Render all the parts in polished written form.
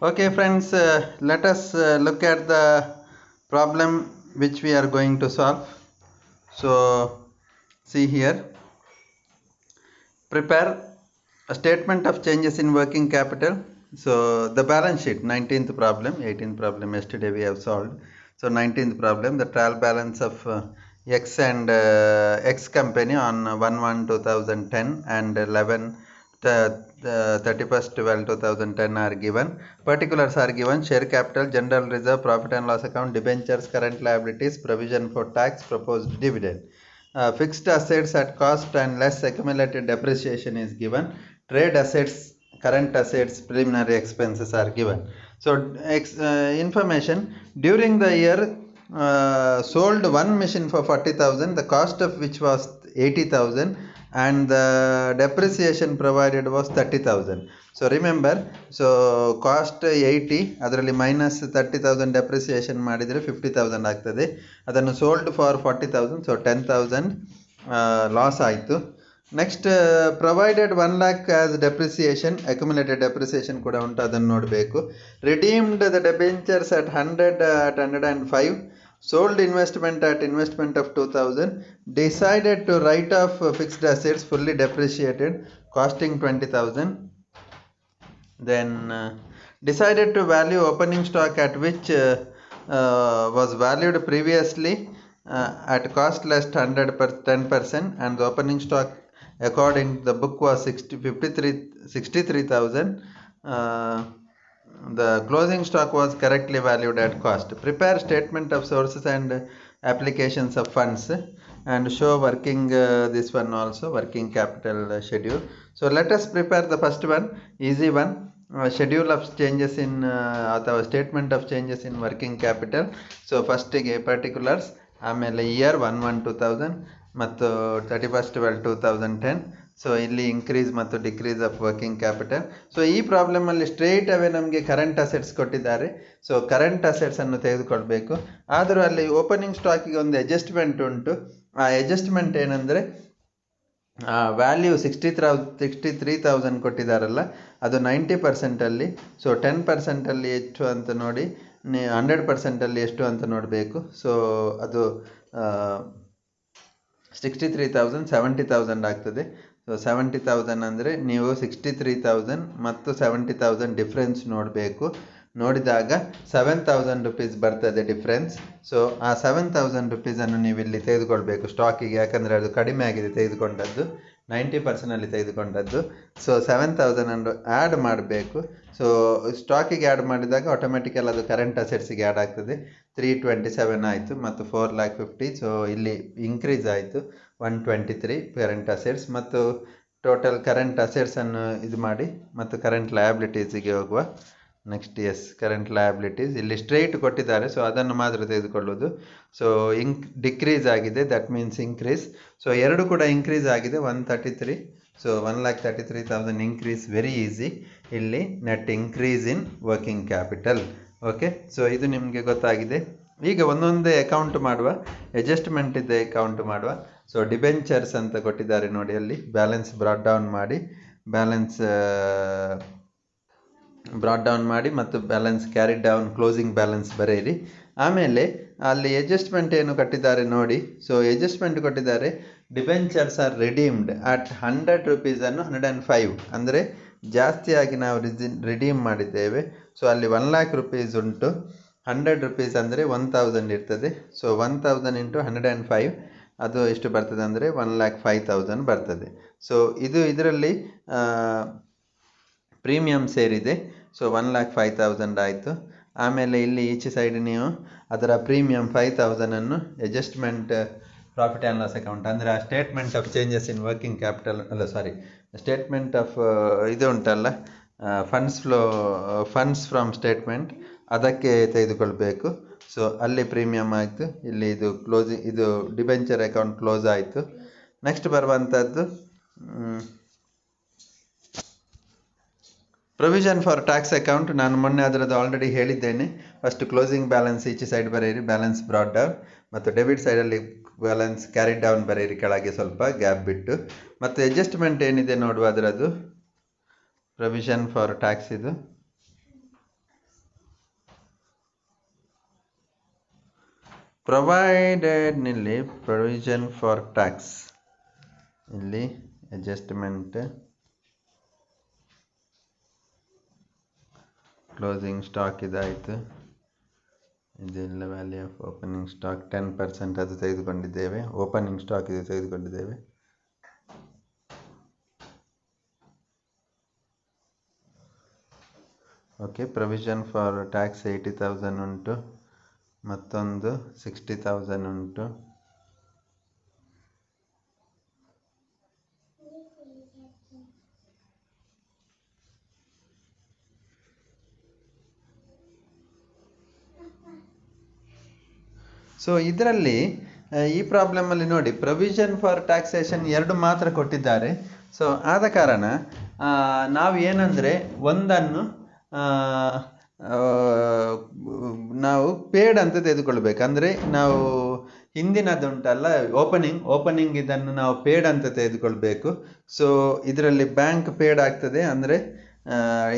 Okay, friends, let us look at the problem which we are going to solve. So, see here, prepare a statement of changes in working capital. So, the balance sheet, 19th problem, 18th problem, yesterday we have solved. So, 19th problem, the trial balance of X and X company on 1/1/2010 and 11 31st 12 2010 are given. Particulars are given: share capital, general reserve, profit and loss account, debentures, current liabilities, provision for tax, proposed dividend. Fixed assets at cost and less accumulated depreciation is given. Trade assets, current assets, preliminary expenses are given. So information: during the year sold one machine for 40,000, the cost of which was 80,000 and the depreciation provided was 30,000. So remember, so cost 80, ಅದರಲ್ಲಿ minus 30,000 depreciation ಮಾಡಿದರೆ 50,000 ಆಗ್ತದೆ. ಅದನ್ನು sold for 40,000, so 10,000 loss ಆಯಿತು. Next provided 1 lakh as depreciation, accumulated depreciation ಕೂಡ ಉಂಟು, ಅದನ್ನು ನೋಡಬೇಕು. Redeemed the debentures at 100 at 105, sold investment at investment of 2000, decided to write off fixed assets fully depreciated costing 20,000, then decided to value opening stock at which was valued previously at cost less 10%, and the opening stock according to the book was 63,000. The closing stock was correctly valued at cost. Prepare statement of sources and applications of funds and show working this one also, working capital schedule. So let us prepare the first one, easy one, schedule of changes in ಅಥವಾ statement of changes in working capital. So first particulars, ಆಮೇಲೆ year 1/1/2000 ಮತ್ತು 31st 12 2010. So ಇಲ್ಲಿ increase ಮತ್ತು decrease of working capital. So ಈ problem ಅಲ್ಲಿ straight away ನಮಗೆ current assets ಕೊಟ್ಟಿದ್ದಾರೆ. So current assets ಅನ್ನು ತೆಗೆದುಕೊಳ್ಬೇಕು. ಆದರೂ ಅಲ್ಲಿ ಓಪನಿಂಗ್ ಸ್ಟಾಕಿಗೆ ಒಂದು ಅಡ್ಜಸ್ಟ್ಮೆಂಟ್ ಉಂಟು. ಆ ಅಡ್ಜಸ್ಟ್ಮೆಂಟ್ ಏನಂದರೆ ವ್ಯಾಲ್ಯೂ 63,000 ಕೊಟ್ಟಿದ್ದಾರಲ್ಲ, ಅದು 90%ಅಲ್ಲಿ. ಸೊ 10%ಅಲ್ಲಿ ಎಷ್ಟು ಅಂತ ನೋಡಿ, 100%ಅಲ್ಲಿ ಎಷ್ಟು ಅಂತ ನೋಡಬೇಕು. ಸೊ ಅದು 63,000 70,000 ಆಗ್ತದೆ. ಸೊ 70,000 ಅಂದರೆ ನೀವು 63,000 ಮತ್ತು 70,000 ಡಿಫ್ರೆನ್ಸ್ ನೋಡಬೇಕು. ನೋಡಿದಾಗ 7,000 ರುಪೀಸ್ ಬರ್ತದೆ ಡಿಫ್ರೆನ್ಸ್. ಸೊ ಆ 7,000 ರುಪೀಸನ್ನು ನೀವು ಇಲ್ಲಿ ತೆಗೆದುಕೊಳ್ಬೇಕು ಸ್ಟಾಕಿಗೆ, ಯಾಕಂದರೆ ಅದು ಕಡಿಮೆ ಆಗಿದೆ ತೆಗೆದುಕೊಂಡದ್ದು, 90%ಅಲ್ಲಿ ತೆಗೆದುಕೊಂಡದ್ದು. ಸೊ 7,000 ಅನ್ನು ಆ್ಯಡ್ ಮಾಡಬೇಕು. ಸೊ ಸ್ಟಾಕಿಗೆ ಆ್ಯಡ್ ಮಾಡಿದಾಗ ಆಟೋಮೆಟಿಕಲ್ ಅದು ಕರೆಂಟ್ ಅಸೆಟ್ಸಿಗೆ ಆ್ಯಡ್ ಆಗ್ತದೆ. 327 ಆಯಿತು ಮತ್ತು 4,50,000. ಸೊ ಇಲ್ಲಿ ಇನ್ಕ್ರೀಸ್ ಆಯಿತು 123 ಕರೆಂಟ್ ಅಸೆಟ್ಸ್. ಮತ್ತು ಟೋಟಲ್ ಕರೆಂಟ್ ಅಸೆಟ್ಸನ್ನು ಇದು ಮಾಡಿ ಮತ್ತು ಕರೆಂಟ್ ಲಯಬಿಲಿಟೀಸಿಗೆ ಹೋಗುವ. ನೆಕ್ಸ್ಟ್ ಕರೆಂಟ್ ಲಯಬಿಲಿಟೀಸ್ ಇಲ್ಲಿ ಸ್ಟ್ರೈಟ್ ಕೊಟ್ಟಿದ್ದಾರೆ, ಸೊ ಅದನ್ನು ಮಾತ್ರ ತೆಗೆದುಕೊಳ್ಳೋದು. ಸೊ ಡಿಕ್ರೀಸ್ ಆಗಿದೆ, ದಟ್ ಮೀನ್ಸ್ ಇನ್ಕ್ರೀಸ್. ಸೊ ಎರಡು ಕೂಡ ಇನ್ಕ್ರೀಸ್ ಆಗಿದೆ, 133. So 1,33,000 increase, very easy. ಇಲ್ಲಿ net increase in working capital. Okay, so ಇದು ನಿಮಗೆ ಗೊತ್ತಾಗಿದೆ. ಈಗ ಒಂದೊಂದೇ ಅಕೌಂಟ್ ಮಾಡುವ, ಅಡ್ಜಸ್ಟ್ಮೆಂಟ್ ಇದೆ ಅಕೌಂಟ್ ಮಾಡುವ. ಸೊ ಡಿಬೆಂಚರ್ಸ್ ಅಂತ ಕೊಟ್ಟಿದ್ದಾರೆ ನೋಡಿ, ಅಲ್ಲಿ ಬ್ಯಾಲೆನ್ಸ್ ಬ್ರಾಟ್ ಡೌನ್ ಮಾಡಿ ಮತ್ತು balance carry down, closing balance ಬರೆಯಿರಿ. ಆಮೇಲೆ ಅಲ್ಲಿ ಅಡ್ಜಸ್ಟ್ಮೆಂಟ್ ಏನು ಕಟ್ಟಿದ್ದಾರೆ ನೋಡಿ. ಸೊ ಅಡ್ಜಸ್ಟ್ಮೆಂಟ್ ಕೊಟ್ಟಿದ್ದಾರೆ, ಡಿಬೆಂಚರ್ಸ್ ಆರ್ ರಿಡೀಮ್ಡ್ ಅಟ್ 100 ರುಪೀಸನ್ನು 105, ಅಂದರೆ ಜಾಸ್ತಿಯಾಗಿ ನಾವು ರಿಡೀಮ್ ಮಾಡಿದ್ದೇವೆ. ಸೊ ಅಲ್ಲಿ 1 lakh ರುಪೀಸ್ ಉಂಟು, 100 ರುಪೀಸ್ ಅಂದರೆ 1,000 ಇರ್ತದೆ. ಸೊ 1,000 ಇಂಟು 105 ಅದು ಎಷ್ಟು ಬರ್ತದೆ ಅಂದರೆ 1,05,000 ಬರ್ತದೆ. ಸೊ ಇದರಲ್ಲಿ ಪ್ರೀಮಿಯಂ ಸೇರಿದೆ. ಸೊ 1,05,000 ಆಯಿತು. ಆಮೇಲೆ ಇಲ್ಲಿ ಈಚೆ ಸೈಡ್ ನೀವು ಅದರ premium 5,000 adjustment profit and loss account, ಅಂದರೆ ಆ statement of changes in working capital statement of ಇದು ಉಂಟಲ್ಲ, ಫಂಡ್ಸ್ ಫ್ರಮ್ ಸ್ಟೇಟ್ಮೆಂಟ್, ಅದಕ್ಕೆ ತೆಗೆದುಕೊಳ್ಬೇಕು. ಸೊ ಅಲ್ಲಿ ಪ್ರೀಮಿಯಂ ಆಯಿತು, ಇಲ್ಲಿ ಇದು ಡಿಬೆಂಚರ್ ಅಕೌಂಟ್ ಕ್ಲೋಸ್ ಆಯಿತು. ನೆಕ್ಸ್ಟ್ ಬರುವಂಥದ್ದು ಪ್ರೊವಿಷನ್ ಫಾರ್ ಟ್ಯಾಕ್ಸ್ ಅಕೌಂಟ್. ನಾನು ಮೊನ್ನೆ ಅದರದ್ದು ಆಲ್ರೆಡಿ ಹೇಳಿದ್ದೇನೆ. ಫಸ್ಟ್ ಕ್ಲೋಸಿಂಗ್ ಬ್ಯಾಲೆನ್ಸ್ ಈಚೆ ಸೈಡ್ ಬರೆಯಿರಿ, ಬ್ಯಾಲೆನ್ಸ್ ಬ್ರಾಟ್ ಡೌನ್, ಮತ್ತು ಡೆಬಿಟ್ ಸೈಡಲ್ಲಿ ಬ್ಯಾಲೆನ್ಸ್ ಕ್ಯಾರಿ ಡೌನ್ ಬರೆಯಿರಿ, ಕೆಳಗೆ ಸ್ವಲ್ಪ ಗ್ಯಾಪ್ ಬಿಟ್ಟು. ಮತ್ತು ಅಡ್ಜಸ್ಟ್ಮೆಂಟ್ ಏನಿದೆ ನೋಡುವ ಅದರದ್ದು, ಪ್ರೊವಿಷನ್ ಫಾರ್ ಟ್ಯಾಕ್ಸ್ ಇದು ಪ್ರೊವೈಡೆಡ್ ಇಲ್ಲಿ ಪ್ರೊವಿಷನ್ ಫಾರ್ ಟ್ಯಾಕ್ಸ್, ಇಲ್ಲಿ ಅಡ್ಜಸ್ಟ್ಮೆಂಟ್, ಕ್ಲೋಸಿಂಗ್ ಸ್ಟಾಕ್ ಇದಾಯಿತು, ಇದೆಲ್ಲ ವ್ಯಾಲ್ಯೂ ಆಫ್ ಓಪನಿಂಗ್ ಸ್ಟಾಕ್ 10% ಅದು ತೆಗೆದುಕೊಂಡಿದ್ದೇವೆ, ಓಪನಿಂಗ್ ಸ್ಟಾಕ್ ಇದು ತೆಗೆದುಕೊಂಡಿದ್ದೇವೆ. ಓಕೆ, ಪ್ರೊವಿಷನ್ ಫಾರ್ ಟ್ಯಾಕ್ಸ್ 80,000 ಉಂಟು, ಮತ್ತೊಂದು 60,000 ಉಂಟು. ಸೊ ಇದರಲ್ಲಿ ಈ ಪ್ರಾಬ್ಲಮಲ್ಲಿ ನೋಡಿ, ಪ್ರೊವಿಷನ್ ಫಾರ್ ಟ್ಯಾಕ್ಸೇಷನ್ 2 ಮಾತ್ರ ಕೊಟ್ಟಿದ್ದಾರೆ. ಸೊ ಆದ ಕಾರಣ ನಾವು ಏನಂದರೆ ಒಂದನ್ನು ನಾವು ಪೇಡ್ ಅಂತ ತೆಗೆದುಕೊಳ್ಬೇಕು. ಅಂದರೆ ನಾವು ಹಿಂದಿನದುಂಟಲ್ಲ ಓಪನಿಂಗ್ ಇದನ್ನು ನಾವು ಪೇಡ್ ಅಂತ ತೆಗೆದುಕೊಳ್ಬೇಕು. ಸೊ ಇದರಲ್ಲಿ ಬ್ಯಾಂಕ್ ಪೇಡ್ ಆಗ್ತದೆ, ಅಂದರೆ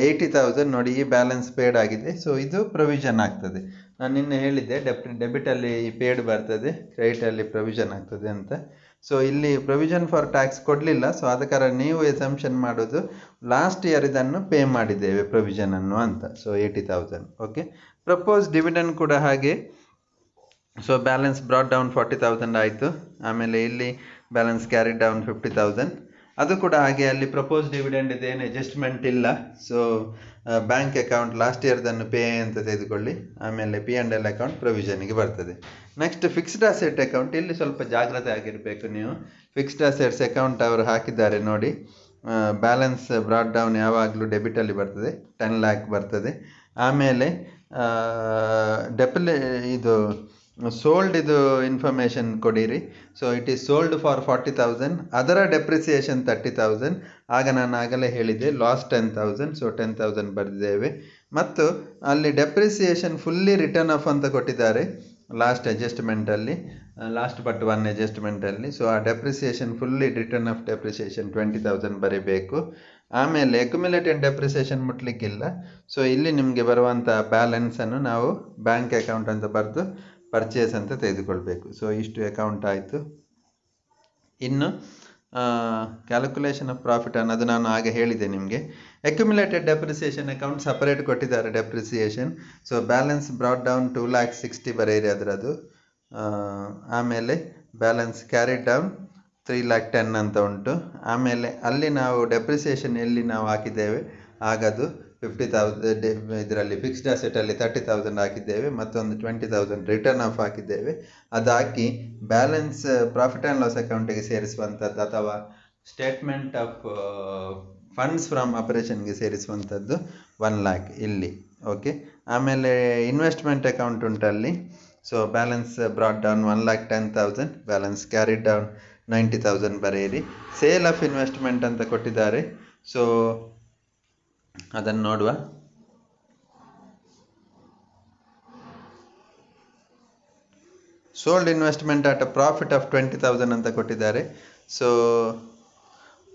80,000 ನೋಡಿ, ಈ ಬ್ಯಾಲೆನ್ಸ್ ಪೇಡ್ ಆಗಿದೆ. ಸೊ ಇದು ಪ್ರೊವಿಷನ್ ಆಗ್ತದೆ. ನಾನು ನಿನ್ನೆ ಹೇಳಿದ್ದೆ ಡೆಬಿಟಲ್ಲಿ ಪೇಡ್ ಬರ್ತದೆ, ಕ್ರೆಡಿಟಲ್ಲಿ ಪ್ರೊವಿಷನ್ ಆಗ್ತದೆ ಅಂತ. ಸೊ ಇಲ್ಲಿ ಪ್ರೊವಿಷನ್ ಫಾರ್ ಟ್ಯಾಕ್ಸ್ ಕೊಡಲಿಲ್ಲ. ಸೊ ಆದ ಕಾರಣ ನೀವು ಎಸಂಪ್ಷನ್ ಮಾಡೋದು ಲಾಸ್ಟ್ ಇಯರ್ ಇದನ್ನು ಪೇ ಮಾಡಿದ್ದೇವೆ ಪ್ರೊವಿಷನನ್ನು ಅಂತ. ಸೊ 80,000. ಓಕೆ, ಪ್ರಪೋಸ್ ಡಿವಿಡೆಂಡ್ ಕೂಡ ಹಾಗೆ. ಸೊ ಬ್ಯಾಲೆನ್ಸ್ ಬ್ರಾಟ್ ಡೌನ್ 40,000 ಆಯಿತು. ಆಮೇಲೆ ಇಲ್ಲಿ ಬ್ಯಾಲೆನ್ಸ್ ಕ್ಯಾರಿಡ್ ಡೌನ್ 50,000. ಅದು ಕೂಡ ಹಾಗೆ. ಅಲ್ಲಿ ಪ್ರಪೋಸ್ ಡಿವಿಡೆಂಡ್ ಇದೇನು ಅಡ್ಜಸ್ಟ್ಮೆಂಟ್ ಇಲ್ಲ. ಸೊ ಬ್ಯಾಂಕ್ ಅಕೌಂಟ್ ಲಾಸ್ಟ್ ಇಯರ್ದನ್ನು ಪೇ ಅಂತ ತೆಗೆದುಕೊಳ್ಳಿ. ಆಮೇಲೆ P&L ಅಕೌಂಟ್ ಪ್ರೊವಿಷನ್ಗೆ ಬರ್ತದೆ. Next fixed asset account. ಇಲ್ಲಿ ಸ್ವಲ್ಪ ಜಾಗ್ರತೆ ಆಗಿರಬೇಕು ನೀವು. ಫಿಕ್ಸ್ಡ್ ಅಸೆಟ್ಸ್ ಅಕೌಂಟ್ ಅವರು ಹಾಕಿದ್ದಾರೆ ನೋಡಿ. ಬ್ಯಾಲೆನ್ಸ್ ಬ್ರಾಟ್ ಡೌನ್ ಯಾವಾಗಲೂ ಡೆಬಿಟಲ್ಲಿ ಬರ್ತದೆ, 10 lakh ಬರ್ತದೆ. ಆಮೇಲೆ ಇದು ಸೋಲ್ಡ್ ಇದು ಇನ್ಫಾರ್ಮೇಷನ್ ಕೊಡಿರಿ. So it is sold for 40,000, ಅದರ ಡೆಪ್ರಿಸಿಯೇಷನ್ 30,000. ಆಗ ನಾನು ಆಗಲೇ ಹೇಳಿದೆ ಲಾಸ್ 10,000. ಸೊ 10,000 ಬರೆದಿದ್ದೇವೆ. ಮತ್ತು ಅಲ್ಲಿ ಡೆಪ್ರಿಸಿಯೇಷನ್ ಫುಲ್ಲಿ ರಿಟರ್ನ್ ಆಫ್ ಅಂತ ಕೊಟ್ಟಿದ್ದಾರೆ ಲಾಸ್ಟ್ ಅಡ್ಜಸ್ಟ್ಮೆಂಟಲ್ಲಿ, ಲಾಸ್ಟ್ ಬಟ್ 1 ಅಡ್ಜಸ್ಟ್ಮೆಂಟಲ್ಲಿ. ಸೊ ಆ depreciation fully return of depreciation 20,000 ಬರೀಬೇಕು. ಆಮೇಲೆ ಅಕ್ಯುಮುಲೇಟೆಡ್ ಡೆಪ್ರಿಸಿಯೇಷನ್ ಮುಟ್ಲಿಕ್ಕಿಲ್ಲ. ಸೊ ಇಲ್ಲಿ ನಿಮಗೆ ಬರುವಂಥ ಬ್ಯಾಲೆನ್ಸನ್ನು ನಾವು ಬ್ಯಾಂಕ್ ಅಕೌಂಟ್ ಅಂತ ಬರೆದು ಪರ್ಚೇಸ್ ಅಂತ ತೆಗೆದುಕೊಳ್ಬೇಕು. ಸೊ ಇಷ್ಟು ಅಕೌಂಟ್ ಆಯಿತು. ಇನ್ನು ಕ್ಯಾಲ್ಕುಲೇಷನ್ ಆಫ್ ಪ್ರಾಫಿಟ್ ಅನ್ನೋದು ನಾನು ಆಗ ಹೇಳಿದೆ ನಿಮಗೆ. ಅಕ್ಯುಮುಲೇಟೆಡ್ ಡೆಪ್ರಿಸಿಯೇಷನ್ ಅಕೌಂಟ್ ಸಪರೇಟ್ ಕೊಟ್ಟಿದ್ದಾರೆ depreciation. So balance brought down 2,60,000 ಬರೆಯಿರಿ ಅದರದ್ದು. ಆಮೇಲೆ ಬ್ಯಾಲೆನ್ಸ್ ಕ್ಯಾರಿಡ್ ಡೌನ್ 3,10,000 ಅಂತ ಉಂಟು. ಆಮೇಲೆ ಅಲ್ಲಿ ನಾವು ಡೆಪ್ರಿಸಿಯೇಷನ್ ಎಲ್ಲಿ ನಾವು ಹಾಕಿದ್ದೇವೆ ಆಗದು 50,000 ಇದರಲ್ಲಿ ಫಿಕ್ಸ್ಡ್ ಅಸೆಟಲ್ಲಿ 30,000 ಹಾಕಿದ್ದೇವೆ, ಮತ್ತೊಂದು 20,000 ರಿಟರ್ನ್ ಆಫ್ ಹಾಕಿದ್ದೇವೆ. ಅದು ಹಾಕಿ ಬ್ಯಾಲೆನ್ಸ್ ಪ್ರಾಫಿಟ್ ಆ್ಯಂಡ್ ಲಾಸ್ ಅಕೌಂಟಿಗೆ ಸೇರಿಸುವಂಥದ್ದು ಅಥವಾ ಸ್ಟೇಟ್ಮೆಂಟ್ ಆಫ್ ಫಂಡ್ಸ್ ಫ್ರಮ್ ಆಪರೇಷನ್ಗೆ ಸೇರಿಸುವಂಥದ್ದು 1 lakh ಇಲ್ಲಿ. ಓಕೆ, ಆಮೇಲೆ ಇನ್ವೆಸ್ಟ್ಮೆಂಟ್ ಅಕೌಂಟ್ ಉಂಟಲ್ಲಿ. So balance brought down 1,10,000, balance carried down 90,000 ಬರೆಯಿರಿ. ಸೇಲ್ ಆಫ್ ಇನ್ವೆಸ್ಟ್ಮೆಂಟ್ ಅಂತ ಕೊಟ್ಟಿದ್ದಾರೆ. ಸೊ ಅದನ್ನು ನೋಡುವ. Sold investment at profit of 20,000 ಅಂತ ಕೊಟ್ಟಿದ್ದಾರೆ. So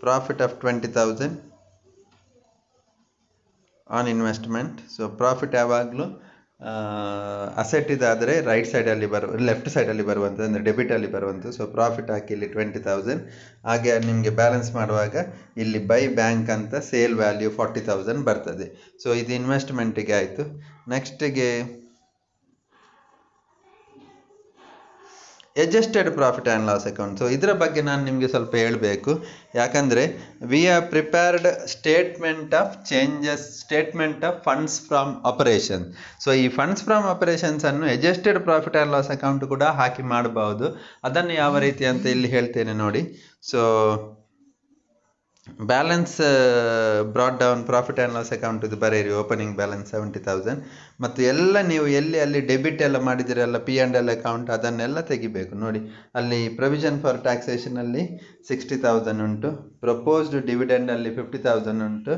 profit of 20,000 on investment. So profit ಯಾವಾಗಲೂ ಅಸೆಟ್ ಇದಾದರೆ ರೈಟ್ ಸೈಡಲ್ಲಿ ಲೆಫ್ಟ್ ಸೈಡಲ್ಲಿ ಬರುವಂಥದ್ದು, ಅಂದರೆ ಡೆಬಿಟಲ್ಲಿ ಬರುವಂಥದ್ದು. ಸೊ ಪ್ರಾಫಿಟ್ ಹಾಕಿ ಇಲ್ಲಿ 20,000. ಹಾಗೆ ನಿಮಗೆ ಬ್ಯಾಲೆನ್ಸ್ ಮಾಡುವಾಗ ಇಲ್ಲಿ ಬೈ ಬ್ಯಾಂಕ್ ಅಂತ ಸೇಲ್ ವ್ಯಾಲ್ಯೂ 40,000 ಬರ್ತದೆ. ಸೊ ಇದು ಇನ್ವೆಸ್ಟ್ಮೆಂಟಿಗೆ ಆಯಿತು. ನೆಕ್ಸ್ಟಿಗೆ adjusted profit and loss account. So ಇದರ ಬಗ್ಗೆ ನಾನು ನಿಮಗೆ ಸ್ವಲ್ಪ ಹೇಳಬೇಕು. ಯಾಕಂದರೆ we have prepared statement of funds from operation. So ಈ ಫಂಡ್ಸ್ ಫ್ರಮ್ ಆಪರೇಷನ್ಸನ್ನು adjusted profit and loss account ಕೂಡ ಹಾಕಿ ಮಾಡಬಹುದು. ಅದನ್ನು ಯಾವ ರೀತಿ ಅಂತ ಇಲ್ಲಿ ಹೇಳ್ತೇನೆ ನೋಡಿ. So balance brought down profit and loss account ಇದು ಬರೆಯಿರಿ. Opening balance 70,000. ಮತ್ತು ಎಲ್ಲ ನೀವು ಅಲ್ಲಿ ಡೆಬಿಟ್ ಎಲ್ಲ ಮಾಡಿದಿರಲ್ಲ P&L ಅಕೌಂಟ್, ಅದನ್ನೆಲ್ಲ ತೆಗಿಬೇಕು ನೋಡಿ. ಅಲ್ಲಿ ಪ್ರೊವಿಷನ್ ಫಾರ್ ಟ್ಯಾಕ್ಸೇಷನಲ್ಲಿ 60,000 ಉಂಟು, ಪ್ರಪೋಸ್ಡ್ ಡಿವಿಡೆಂಡಲ್ಲಿ 50,000 ಉಂಟು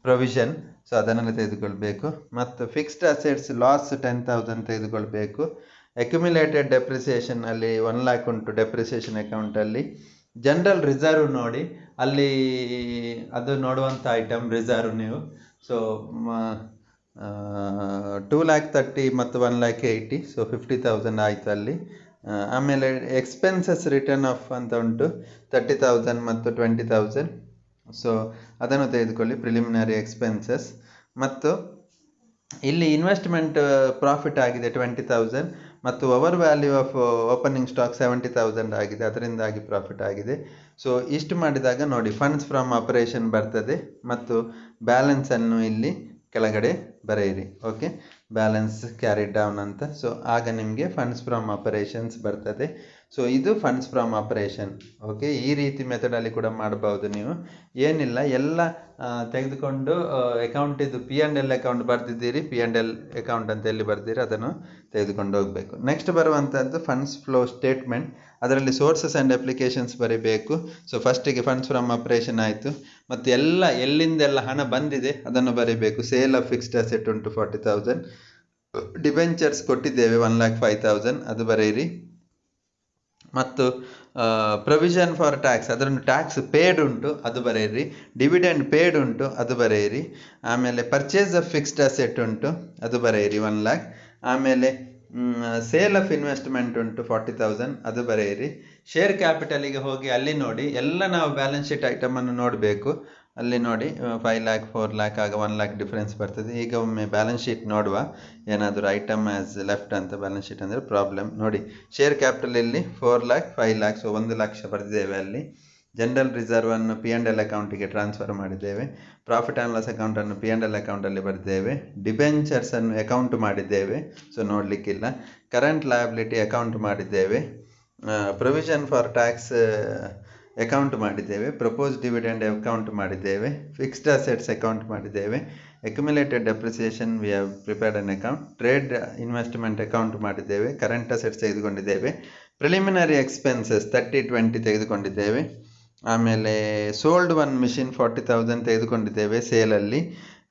ಪ್ರೊವಿಷನ್. ಸೊ ಅದನ್ನೆಲ್ಲ ತೆಗೆದುಕೊಳ್ಬೇಕು. ಮತ್ತು ಫಿಕ್ಸ್ಡ್ ಅಸೆಟ್ಸ್ ಲಾಸ್ 10,000 ತೆಗೆದುಕೊಳ್ಬೇಕು. ಅಕ್ಯುಮುಲೇಟೆಡ್ ಡೆಪ್ರಿಸಿಯೇಷನ್ ಅಲ್ಲಿ 1 lakh ಉಂಟು ಡೆಪ್ರಿಸಿಯೇಷನ್ ಅಕೌಂಟಲ್ಲಿ. ಜನರಲ್ ರಿಸರ್ವ್ ನೋಡಿ, ಅಲ್ಲಿ ಅದು ನೋಡುವಂಥ ಐಟಮ್ ರಿಸರ್ವ್ ನೀವು. ಸೊ 2,30,000 ಮತ್ತು 1,80,000, ಸೊ 50,000 ಆಯಿತು ಅಲ್ಲಿ. ಆಮೇಲೆ ಎಕ್ಸ್ಪೆನ್ಸಸ್ ರಿಟರ್ನ್ ಆಫ್ ಅಂತ ಉಂಟು 30,000 ಮತ್ತು 20,000, ಸೊ ಅದನ್ನು ತೆಗೆದುಕೊಳ್ಳಿ ಪ್ರಿಲಿಮಿನರಿ ಎಕ್ಸ್ಪೆನ್ಸಸ್. ಮತ್ತು ಇಲ್ಲಿ ಇನ್ವೆಸ್ಟ್ಮೆಂಟ್ ಪ್ರಾಫಿಟ್ ಆಗಿದೆ 20,000 ಮತ್ತು over value of opening stock 70,000 ಆಗಿದೆ, ಅದರಿಂದಾಗಿ ಪ್ರಾಫಿಟ್ ಆಗಿದೆ. ಸೊ ಇಷ್ಟು ಮಾಡಿದಾಗ ನೋಡಿ ಫಂಡ್ಸ್ ಫ್ರಮ್ ಆಪರೇಷನ್ ಬರ್ತದೆ ಮತ್ತು ಬ್ಯಾಲೆನ್ಸನ್ನು ಇಲ್ಲಿ ಕೆಳಗಡೆ ಬರೆಯಿರಿ. ಓಕೆ, ಬ್ಯಾಲೆನ್ಸ್ ಕ್ಯಾರಿಡ್ ಡೌನ್ ಅಂತ. ಸೊ ಆಗ ನಿಮಗೆ ಫಂಡ್ಸ್ ಫ್ರಮ್ ಆಪರೇಷನ್ಸ್ ಬರ್ತದೆ. ಸೊ ಇದು ಫಂಡ್ಸ್ ಫ್ರಮ್ ಆಪರೇಷನ್. ಓಕೆ, ಈ ರೀತಿ ಮೆಥಡಲ್ಲಿ ಕೂಡ ಮಾಡಬಹುದು ನೀವು. ಏನಿಲ್ಲ, ಎಲ್ಲ ತೆಗೆದುಕೊಂಡು ಅಕೌಂಟ್ ಇದು P&L ಅಕೌಂಟ್ ಬರ್ದಿದ್ದೀರಿ, P&L ಅಕೌಂಟ್ ಅಂತ ಎಲ್ಲಿ ಬರ್ದಿರಿ ಅದನ್ನು ತೆಗೆದುಕೊಂಡು ಹೋಗಬೇಕು. ನೆಕ್ಸ್ಟ್ ಬರುವಂಥದ್ದು ಫಂಡ್ಸ್ ಫ್ಲೋ ಸ್ಟೇಟ್ಮೆಂಟ್. ಅದರಲ್ಲಿ ಸೋರ್ಸಸ್ ಆ್ಯಂಡ್ ಅಪ್ಲಿಕೇಶನ್ಸ್ ಬರೀಬೇಕು. ಸೊ ಫಸ್ಟಿಗೆ ಫಂಡ್ಸ್ ಫ್ರಮ್ ಆಪರೇಷನ್ ಆಯಿತು ಮತ್ತು ಎಲ್ಲಿಂದೆಲ್ಲ ಹಣ ಬಂದಿದೆ ಅದನ್ನು ಬರೀಬೇಕು. ಸೇಲ್ ಆಫ್ ಫಿಕ್ಸ್ಡ್ ಅಸೆಟ್ ಉಂಟು 40,000, ಡಿಬೆಂಚರ್ಸ್ ಕೊಟ್ಟಿದ್ದೇವೆ 1,05,000, ಅದು ಬರೆಯಿರಿ. ಮತ್ತು ಪ್ರೊವಿಷನ್ ಫಾರ್ ಟ್ಯಾಕ್ಸ್, ಅದನ್ನು ಟ್ಯಾಕ್ಸ್ ಪೇಡ್ ಉಂಟು ಅದು ಬರೆಯಿರಿ. ಡಿವಿಡೆಂಡ್ ಪೇಡ್ ಉಂಟು ಅದು ಬರೆಯಿರಿ. ಆಮೇಲೆ ಪರ್ಚೇಸ್ ಆಫ್ ಫಿಕ್ಸ್ಡ್ ಅಸೆಟ್ ಉಂಟು ಅದು ಬರೆಯಿರಿ 1,00,000. ಆಮೇಲೆ ಸೇಲ್ ಆಫ್ ಇನ್ವೆಸ್ಟ್ಮೆಂಟ್ ಉಂಟು 40,000 ಅದು ಬರೆಯಿರಿ. ಶೇರ್ ಕ್ಯಾಪಿಟಲಿಗೆ ಹೋಗಿ ಅಲ್ಲಿ ನೋಡಿ, ಎಲ್ಲ ನಾವು ಬ್ಯಾಲೆನ್ಸ್ ಶೀಟ್ ಐಟಮನ್ನು ನೋಡಬೇಕು. ಅಲ್ಲಿ ನೋಡಿ 5,00,000 4,00,000 ಆಗ 1,00,000 ಡಿಫ್ರೆನ್ಸ್ ಬರ್ತದೆ. ಈಗ ಒಮ್ಮೆ ಬ್ಯಾಲೆನ್ಸ್ ಶೀಟ್ ನೋಡುವ, ಏನಾದರೂ ಐಟಮ್ ಆ್ಯಸ್ ಲೆಫ್ಟ್ ಅಂತ ಬ್ಯಾಲೆನ್ಸ್ ಶೀಟ್ ಅಂದರೆ ಪ್ರಾಬ್ಲಮ್. ನೋಡಿ, ಶೇರ್ ಕ್ಯಾಪಿಟಲ್ ಇಲ್ಲಿ 4,00,000 5,00,000, ಸೊ 1,00,000 ಬರೆದಿದ್ದೇವೆ ಅಲ್ಲಿ. ಜನರಲ್ ರಿಸರ್ವನ್ನು P&L ಅಕೌಂಟಿಗೆ ಟ್ರಾನ್ಸ್ಫರ್ ಮಾಡಿದ್ದೇವೆ. ಪ್ರಾಫಿಟ್ ಆ್ಯಂಡ್ ಲಾಸ್ ಅಕೌಂಟನ್ನು P&L ಅಕೌಂಟಲ್ಲಿ ಬರೆದಿದ್ದೇವೆ. ಡಿಬೆಂಚರ್ಸನ್ನು ಅಕೌಂಟ್ ಮಾಡಿದ್ದೇವೆ, ಸೊ ನೋಡಲಿಕ್ಕಿಲ್ಲ. ಕರೆಂಟ್ ಲಯಬಿಲಿಟಿ ಅಕೌಂಟ್ ಮಾಡಿದ್ದೇವೆ. ಪ್ರೊವಿಷನ್ ಫಾರ್ ಟ್ಯಾಕ್ಸ್ ಅಕೌಂಟ್ ಮಾಡಿದ್ದೇವೆ. ಪ್ರಪೋಸ್ ಡಿವಿಡೆಂಡ್ ಅಕೌಂಟ್ ಮಾಡಿದ್ದೇವೆ. ಫಿಕ್ಸ್ಡ್ ಅಸೆಟ್ಸ್ ಅಕೌಂಟ್ ಮಾಡಿದ್ದೇವೆ. Accumulated depreciation V have prepared an account. Trade investment account ಮಾಡಿದ್ದೇವೆ. ಕರೆಂಟ್ ಅಸೆಟ್ಸ್ ತೆಗೆದುಕೊಂಡಿದ್ದೇವೆ. ಪ್ರಿಲಿಮಿನರಿ ಎಕ್ಸ್ಪೆನ್ಸಸ್ 30-20 ತೆಗೆದುಕೊಂಡಿದ್ದೇವೆ. ಆಮೇಲೆ ಸೋಲ್ಡ್ 1 ಮಿಷಿನ್ 40,000 ತೆಗೆದುಕೊಂಡಿದ್ದೇವೆ ಸೇಲಲ್ಲಿ,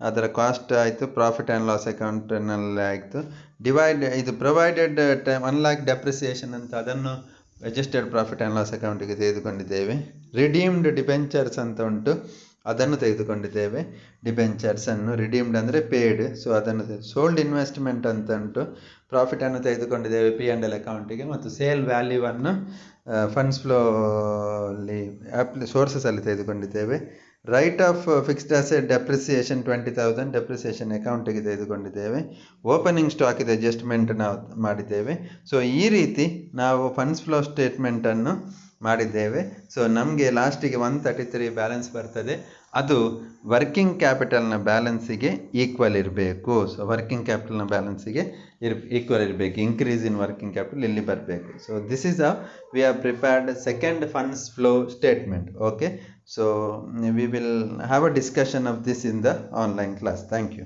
ಅದರ ಕಾಸ್ಟ್ ಆಯಿತು. ಪ್ರಾಫಿಟ್ ಆ್ಯಂಡ್ ಲಾಸ್ ಅಕೌಂಟ್ನಲ್ಲಿ ಆಯಿತು. ಇದು ಪ್ರೊವೈಡೆಡ್ 1,00,000 ಡೆಪ್ರಿಸಿಯೇಷನ್ ಅಂತ, ಅದನ್ನು ಅಡ್ಜಸ್ಟೆಡ್ ಪ್ರಾಫಿಟ್ ಆ್ಯಂಡ್ ಲಾಸ್ ಅಕೌಂಟಿಗೆ ತೆಗೆದುಕೊಂಡಿದ್ದೇವೆ. ರಿಡೀಮ್ಡ್ ಡಿಬೆಂಚರ್ಸ್ ಅಂತ ಉಂಟು, ಅದನ್ನು ತೆಗೆದುಕೊಂಡಿದ್ದೇವೆ. ಡಿಬೆಂಚರ್ಸನ್ನು ರಿಡೀಮ್ಡ್ ಅಂದರೆ ಪೇಯ್ಡ್, ಸೊ ಅದನ್ನು ಸೋಲ್ಡ್ ಇನ್ವೆಸ್ಟ್ಮೆಂಟ್ ಅಂತ ಉಂಟು, ಪ್ರಾಫಿಟನ್ನು ತೆಗೆದುಕೊಂಡಿದ್ದೇವೆ P&L ಅಕೌಂಟಿಗೆ. ಮತ್ತು ಸೇಲ್ ವ್ಯಾಲ್ಯೂವನ್ನು ಫಂಡ್ಸ್ ಫ್ಲೋ ಅಲ್ಲಿ ಸೋರ್ಸಸಲ್ಲಿ ತೆಗೆದುಕೊಂಡಿದ್ದೇವೆ. Right of fixed asset depreciation 20,000 depreciation ಅಕೌಂಟಿಗೆ ತೆಗೆದುಕೊಂಡಿದ್ದೇವೆ. ಓಪನಿಂಗ್ ಸ್ಟಾಕಿದ ಅಡ್ಜಸ್ಟ್ಮೆಂಟ್ ನಾವು ಮಾಡಿದ್ದೇವೆ. ಸೊ ಈ ರೀತಿ ನಾವು ಫಂಡ್ಸ್ ಫ್ಲೋ ಸ್ಟೇಟ್ಮೆಂಟನ್ನು ಮಾಡಿದ್ದೇವೆ. ಸೊ ನಮಗೆ ಲಾಸ್ಟಿಗೆ 133 ಬ್ಯಾಲೆನ್ಸ್ ಬರ್ತದೆ. ಅದು ವರ್ಕಿಂಗ್ ಕ್ಯಾಪಿಟಲ್ನ ಬ್ಯಾಲೆನ್ಸಿಗೆ ಈಕ್ವಲ್ ಇರಬೇಕು. ಸೊ ವರ್ಕಿಂಗ್ ಕ್ಯಾಪಿಟಲ್ನ ಬ್ಯಾಲೆನ್ಸಿಗೆ ಈಕ್ವಲ್ ಇರಬೇಕು. ಇನ್ಕ್ರೀಸ್ ಇನ್ ವರ್ಕಿಂಗ್ ಕ್ಯಾಪಿಟಲ್ ಇಲ್ಲಿ ಬರಬೇಕು. So this is how we have prepared second funds flow statement. Okay, so we will have a discussion of this in the online class. Thank you.